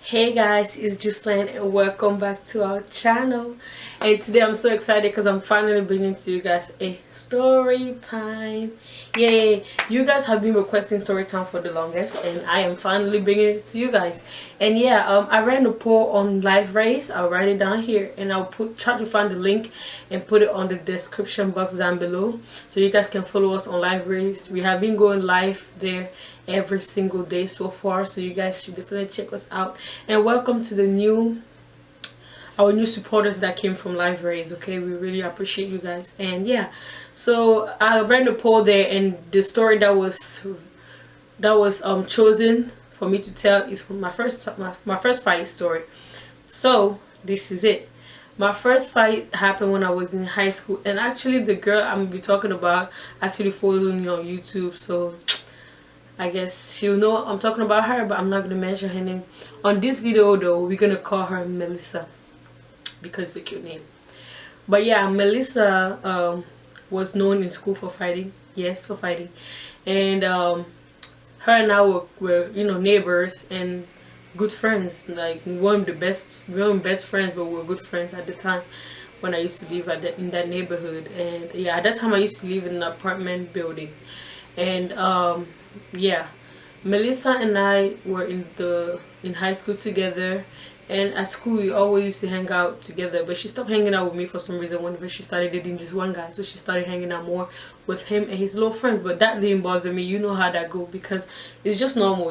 Hey guys, it's Gislaine and welcome back to our channel. And today I'm so excited because I'm finally bringing to you guys a story time. Yay! You guys have been requesting story time for the longest, and I am finally bringing it to you guys. And yeah, I ran a poll on Live Race. I'll write it down here, and I'll try to find the link and put it on the description box down below, so you guys can follow us on Live Race. We have been going live there every single day so far, so you guys should definitely check us out. And welcome to our new supporters that came from Live Raise. Okay, we really appreciate you guys. And yeah, so I ran the poll there, and the story that was chosen for me to tell is my first fight story. So this is it. My first fight happened when I was in high school, and actually the girl I'm gonna be talking about actually followed me on YouTube, so I guess she'll know I'm talking about her, but I'm not gonna mention her name on this video though. We're gonna call her Melissa because it's a cute name. But yeah, Melissa was known in school for fighting. Yes, for fighting. And her and I were neighbors and good friends. Like we weren't best friends, but we were good friends at the time when I used to live in that neighborhood. And yeah, at that time I used to live in an apartment building. And yeah, Melissa and I were in high school together, and at school we always used to hang out together, but she stopped hanging out with me for some reason whenever she started dating this one guy. So she started hanging out more with him and his little friends, but that didn't bother me. You know how that go, because it's just normal,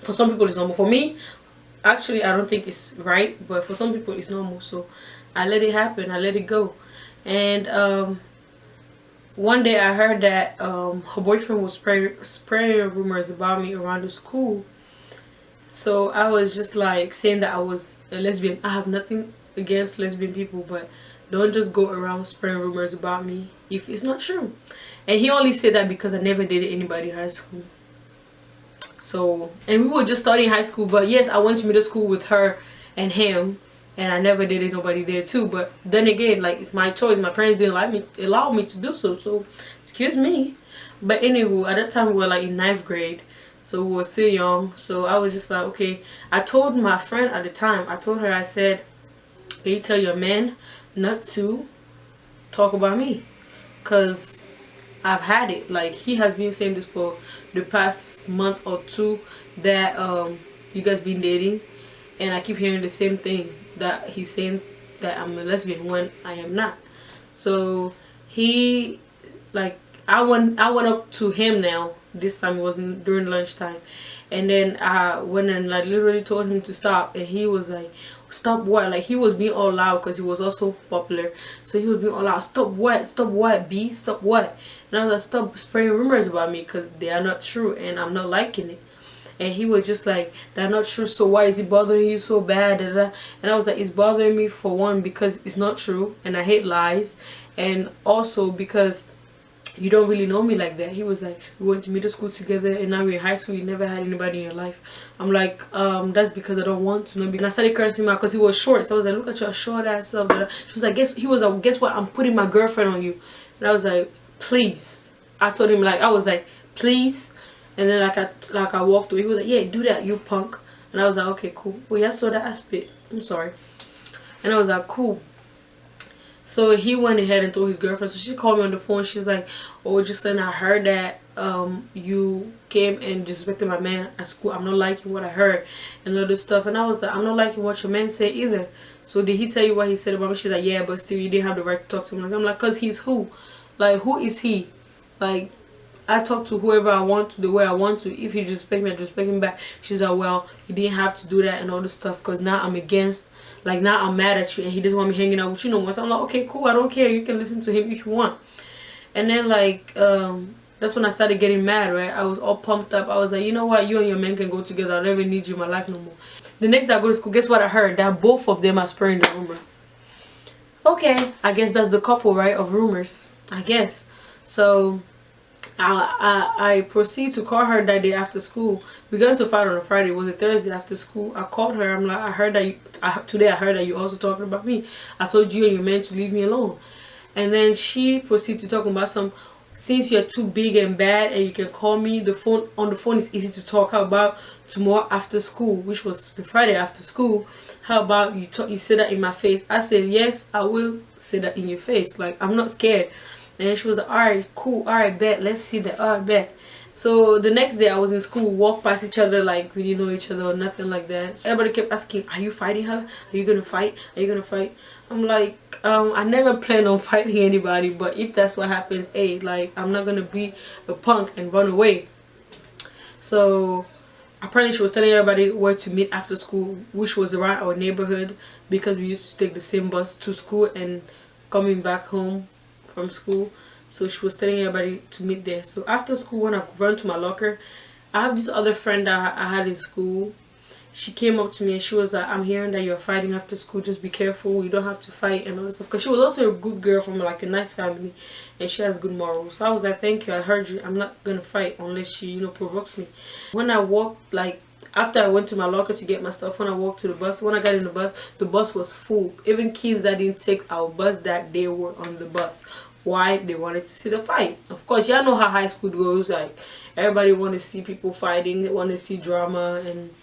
for some people it's normal. For me, actually, I don't think it's right, but for some people it's normal. So I let it happen, I let it go. And one day I heard that her boyfriend was spraying rumors about me around the school. So I was just like saying that I was a lesbian. I have nothing against lesbian people, but don't just go around spraying rumors about me if it's not true. And he only said that because I never dated anybody in high school. So, and we were just starting high school, but yes, I went to middle school with her and him. And I never dated nobody there too. But then again, like, it's my choice. My parents didn't allow me to do so. So, excuse me. But anywho, at that time we were like in 9th grade. So we were still young. So I was just like, okay. I told my friend at the time, I said, can you tell your man not to talk about me? Because I've had it. Like, he has been saying this for the past month or two that you guys been dating. And I keep hearing the same thing, that he's saying that I'm a lesbian when I am not. So he, like, I went up to him now. This time it wasn't during lunchtime, and then I went and like literally told him to stop, and he was like, stop what? Like, he was being all loud because he was also popular. So he was being all loud, stop what? Stop what, B? Stop what? And I was like, stop spraying rumors about me because they are not true and I'm not liking it. And he was just like, that's not true, so why is it bothering you so bad? And I was like, it's bothering me for one because it's not true and I hate lies, and also because you don't really know me like that. He was like, we went to middle school together and now we're in high school, you never had anybody in your life. I'm like, that's because I don't want to know. And I started cursing him out because he was short. So I was like, look at your short ass self. She was like, guess what, I'm putting my girlfriend on you. And I was like, please. I told him, like, I was like, please. And then I walked away. He was like, yeah, do that, you punk. And I was like, okay, cool. Well, yeah, so that I spit. I'm sorry. And I was like, cool. So he went ahead and told his girlfriend. So she called me on the phone. She's like, oh, just then I heard that you came and disrespected my man at school. I'm not liking what I heard and all this stuff. And I was like, I'm not liking what your man said either. So did he tell you what he said about me? She's like, yeah, but still you didn't have the right to talk to him. I'm like, cause he's who? Like, who is he? Like, I talk to whoever I want to, the way I want to. If he disrespect me, I disrespect him back. She's like, well, you didn't have to do that and all this stuff, because now I'm against, like, now I'm mad at you and he doesn't want me hanging out with you no more. So I'm like, okay, cool, I don't care. You can listen to him if you want. And then, like, that's when I started getting mad, right? I was all pumped up. I was like, you know what? You and your man can go together. I don't even need you in my life no more. The next day I go to school, guess what I heard? That both of them are spreading the rumor. Okay, I guess that's the couple, right, of rumors, I guess. So I proceed to call her that day after school. We got into a fight on a Friday. It was a Thursday after school. I called her. I'm like, I heard that today I heard that you also talking about me. I told you and your man to leave me alone. And then she proceeded to talk about some since you're too big and bad and you can call me, the phone is easy to talk. How about tomorrow after school, which was the Friday after school, how about you say that in my face? I said, yes, I will say that in your face. Like, I'm not scared. And she was like, all right, cool, all right, bet, let's see that, all right, bet. So the next day I was in school, walked past each other like we didn't know each other or nothing like that. Everybody kept asking, are you fighting her? Are you gonna fight? Are you gonna fight? I'm like, I never plan on fighting anybody, but if that's what happens, hey, like, I'm not gonna be a punk and run away. So apparently she was telling everybody where to meet after school, which was around our neighborhood, because we used to take the same bus to school and coming back home from school. So she was telling everybody to meet there. So after school, when I run to my locker, I have this other friend that I had in school. She came up to me and she was like, I'm hearing that you're fighting after school, just be careful, you don't have to fight and all this stuff. Because she was also a good girl from like a nice family and she has good morals. So I was like, thank you, I heard you, I'm not gonna fight unless she, you know, provokes me. When I walked, like after I went to my locker to get my stuff, when I walked to the bus, when I got in the bus was full. Even kids that didn't take our bus that day were on the bus. Why? They wanted to see the fight. Of course, y'all know how high school goes. Like, everybody want to see people fighting, they want to see drama and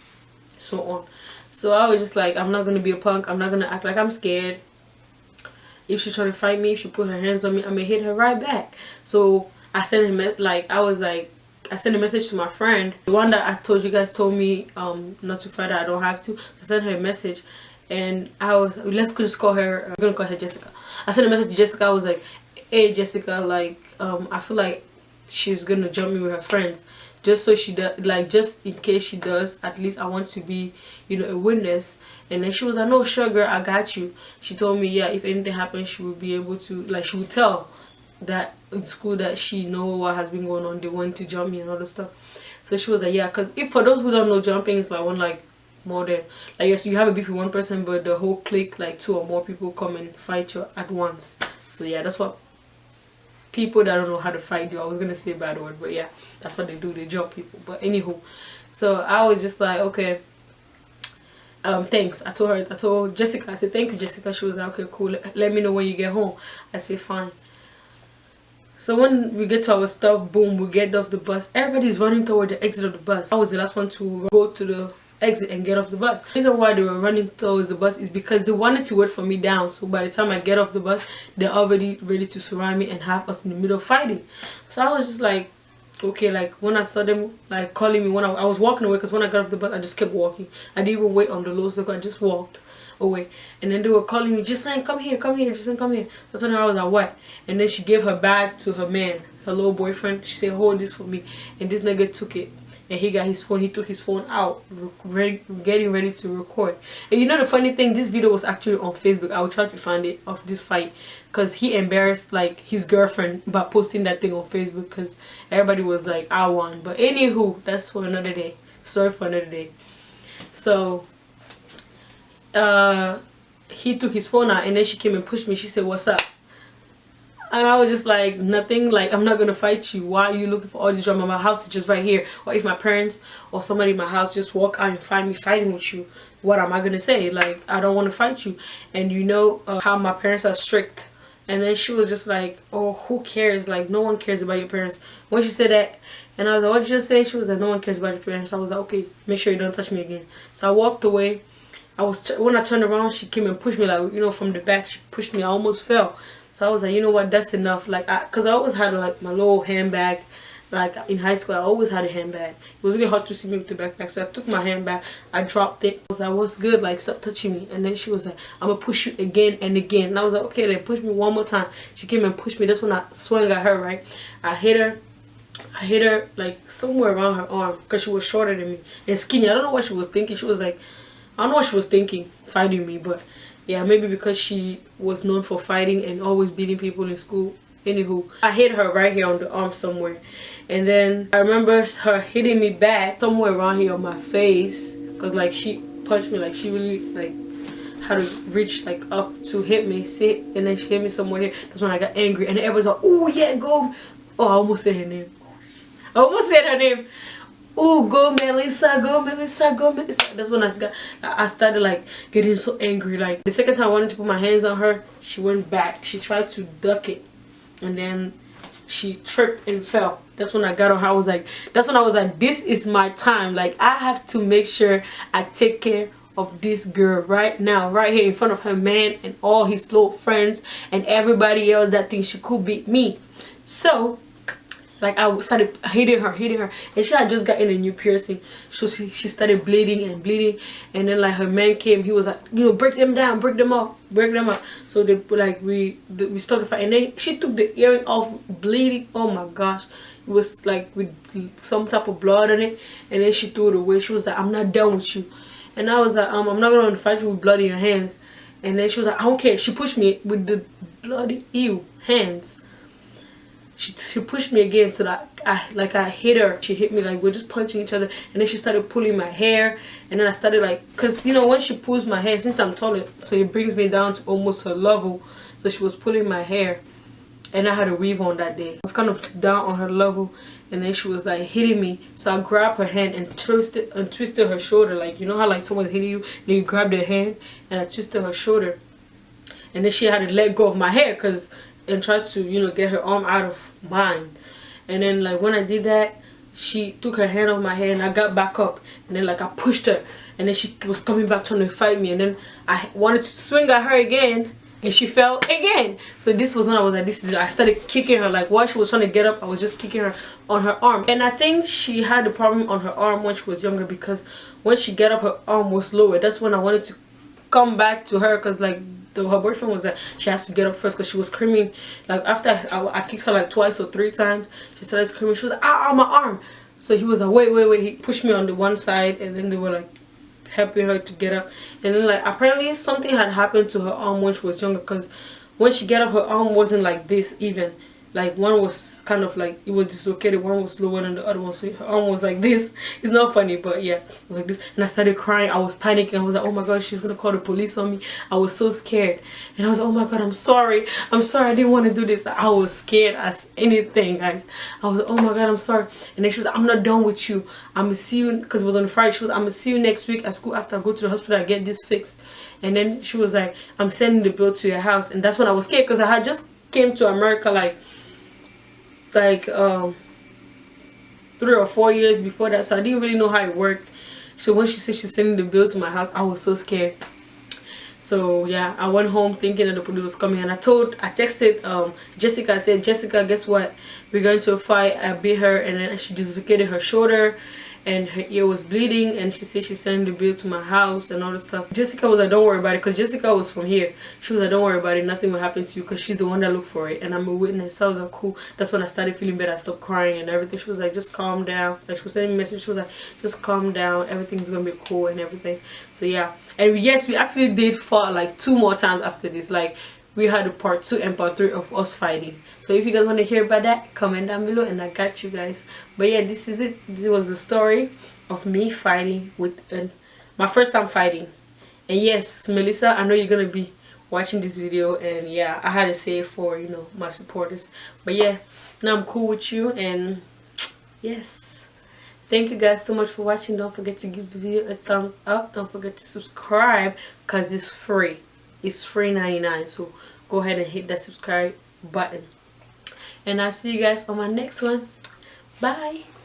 so on. So I was just like, I'm not gonna be a punk, I'm not gonna act like I'm scared. If she try to fight me, if she put her hands on me, I'm gonna hit her right back. So I sent him, like, I sent a message to my friend, the one that I told you guys told me not to fight her, I don't have to. I sent her a message and let's just call her, I'm gonna call her Jessica. I sent a message to Jessica. I was like, hey Jessica, like I feel like she's gonna jump me with her friends, just so she does, like, just in case she does, at least I want to be, you know, a witness. And then she was like, no, sure girl, I got you. She told me, yeah, if anything happens, she will be able to, like, she would tell that in school that she know what has been going on, they want to jump me and all that stuff. So she was like, yeah, because if, for those who don't know, jumping is like when, like, more than, like, yes, you have a beef with one person, but the whole clique, like 2 or more people, come and fight you at once. So yeah, that's what people that don't know how to fight do. I was gonna say a bad word, but yeah, that's what they do, they jump people. But anywho, so I was just like, okay, thanks. I told Jessica, I said, thank you Jessica. She was like, okay, cool, let me know when you get home. I said, fine. So when we get to our stuff, boom, we get off the bus, everybody's running toward the exit of the bus. I was the last one to go to the exit and get off the bus. The reason why they were running towards the bus is because they wanted to wait for me down, so by the time I get off the bus, they're already ready to surround me and have us in the middle fighting. So I was just like, okay, like when I saw them like calling me, when I was walking away, because when I got off the bus I just kept walking. I didn't even wait on the low circle, I just walked away. And then they were calling me, Justine, come here, Justine, come here. So I told her, I was like, what? And then she gave her bag to her man, her little boyfriend. She said, hold this for me. And this nigga took it. And he got his phone, he took his phone out, getting ready to record. And you know the funny thing, this video was actually on Facebook. I will try to find it, of this fight, because he embarrassed like his girlfriend by posting that thing on Facebook, because everybody was like, I won. But anywho, that's for another day. Sorry, for another day. So he took his phone out and then she came and pushed me. She said, what's up? And I was just like, nothing, like, I'm not gonna fight you. Why are you looking for all this drama? My house is just right here. Or if my parents or somebody in my house just walk out and find me fighting with you, what am I gonna say? Like, I don't want to fight you. And you know how my parents are strict. And then she was just like, oh, who cares? Like, no one cares about your parents. When she said that, and I was like, what did you just say? She was like, no one cares about your parents. I was like, okay, make sure you don't touch me again. So I walked away. When I turned around, she came and pushed me, like, you know, from the back. She pushed me. I almost fell. So I was like, you know what, that's enough. Like, because I always had like my little handbag. Like in high school, I always had a handbag. It was really hard to see me with the backpack. So I took my handbag, I dropped it. I was like, what's good? Like, stop touching me. And then she was like, I'm gonna push you again and again. And I was like, okay, then push me one more time. She came and pushed me. That's when I swung at her, right? I hit her like somewhere around her arm, because she was shorter than me and skinny. I don't know what she was thinking. She was like, I don't know what she was thinking, fighting me, but yeah, maybe because she was known for fighting and always beating people in school. Anywho, I hit her right here on the arm somewhere. And then I remember her hitting me back somewhere around here on my face. Because like she punched me, like she really like had to reach like up to hit me. See? And then she hit me somewhere here. That's when I got angry. And everyone's like, oh yeah, go. Oh, I almost said her name. Oh, go Melissa, go Melissa, go Melissa. That's when I started like getting so angry. Like the second time I wanted to put my hands on her, she went back. She tried to duck it. And then she tripped and fell. That's when I got on her. I was like, that's when I was like, this is my time. Like, I have to make sure I take care of this girl right now, right here in front of her man and all his little friends and everybody else that thinks she could beat me. So like I started hitting her, and she had just gotten a new piercing, so she started bleeding, and then like her man came. He was like, you know, break them down, break them up. So they like we stopped the fight, and then she took the earring off, bleeding. Oh my gosh, it was like with some type of blood on it, and then she threw it away. She was like, I'm not done with you, and I was like, I'm not gonna fight you with blood in your hands. And then she was like, I don't care. She pushed me with the bloody hands. She pushed me again, so that I hit her. She hit me, like we're just punching each other, and then she started pulling my hair, and then I started like, cause you know when she pulls my hair, since I'm taller, so it brings me down to almost her level. So she was pulling my hair, and I had a weave on that day. I was kind of down on her level, and then she was like hitting me. So I grabbed her hand and twisted her shoulder, like you know how like someone hitting you, and you grab their hand, and I twisted her shoulder, and then she had to let go of my hair, cause and tried to, you know, get her arm out of mine. And then like when I did that, she took her hand off my hair, and I got back up, and then like I pushed her, and then she was coming back trying to fight me, and then I wanted to swing at her again, and she fell again. So this was when I was like, I started kicking her. Like while she was trying to get up, I was just kicking her on her arm. And I think she had a problem on her arm when she was younger, because when she got up, her arm was lower. That's when I wanted to come back to her, because like her boyfriend was that she has to get up first, because she was screaming. Like after I kicked her like twice or 3 times, she started screaming. She was like, ah, my arm. So he was like, wait. He pushed me on the one side, and then they were like helping her to get up. And then like apparently something had happened to her arm when she was younger, because when she got up, her arm wasn't like this even. Like one was kind of like, it was dislocated, one was lower than the other one, so her arm was like this. It's not funny, but yeah, like this. And I started crying. I was panicking. I was like, oh my god, she's gonna call the police on me. I was so scared, and I was like, oh my god, I'm sorry, I didn't want to do this. Like, I was scared as anything, guys. I was like, oh my god, I'm sorry. And then she was like, I'm not done with you, I'm gonna see you, because it was on Friday. She was, I'm gonna see you next week at school after I go to the hospital, I get this fixed. And then she was like, I'm sending the bill to your house. And that's when I was scared, because I had just came to America like 3 or 4 years before that, so I didn't really know how it worked. So when she said she's sending the bill to my house, I was so scared. So yeah, I went home thinking that the police was coming, and I texted Jessica. I said, Jessica, guess what, we're going to a fight. I beat her, and then she dislocated her shoulder and her ear was bleeding, and she said she's sending the bill to my house and all this stuff. Jessica was like, don't worry about it, because Jessica was from here. She was like, don't worry about it, nothing will happen to you, because she's the one that looked for it, and I'm a witness. So I was like, cool. That's when I started feeling better. I stopped crying and everything. She was like, just calm down. Like, she was sending me a message. She was like, just calm down, everything's gonna be cool and everything. So yeah, and yes, we actually did fight like 2 more times after this. Like, we had a part 2 and part 3 of us fighting. So if you guys want to hear about that, comment down below and I got you guys. But yeah, this is it. This was the story of me fighting with my first time fighting. And yes, Melissa, I know you're gonna be watching this video, and yeah, I had to say it for, you know, my supporters. But yeah, now I'm cool with you, and yes, thank you guys so much for watching. Don't forget to give the video a thumbs up. Don't forget to subscribe, because it's free. It's free 99, so go ahead and hit that subscribe button, and I'll see you guys on my next one. Bye.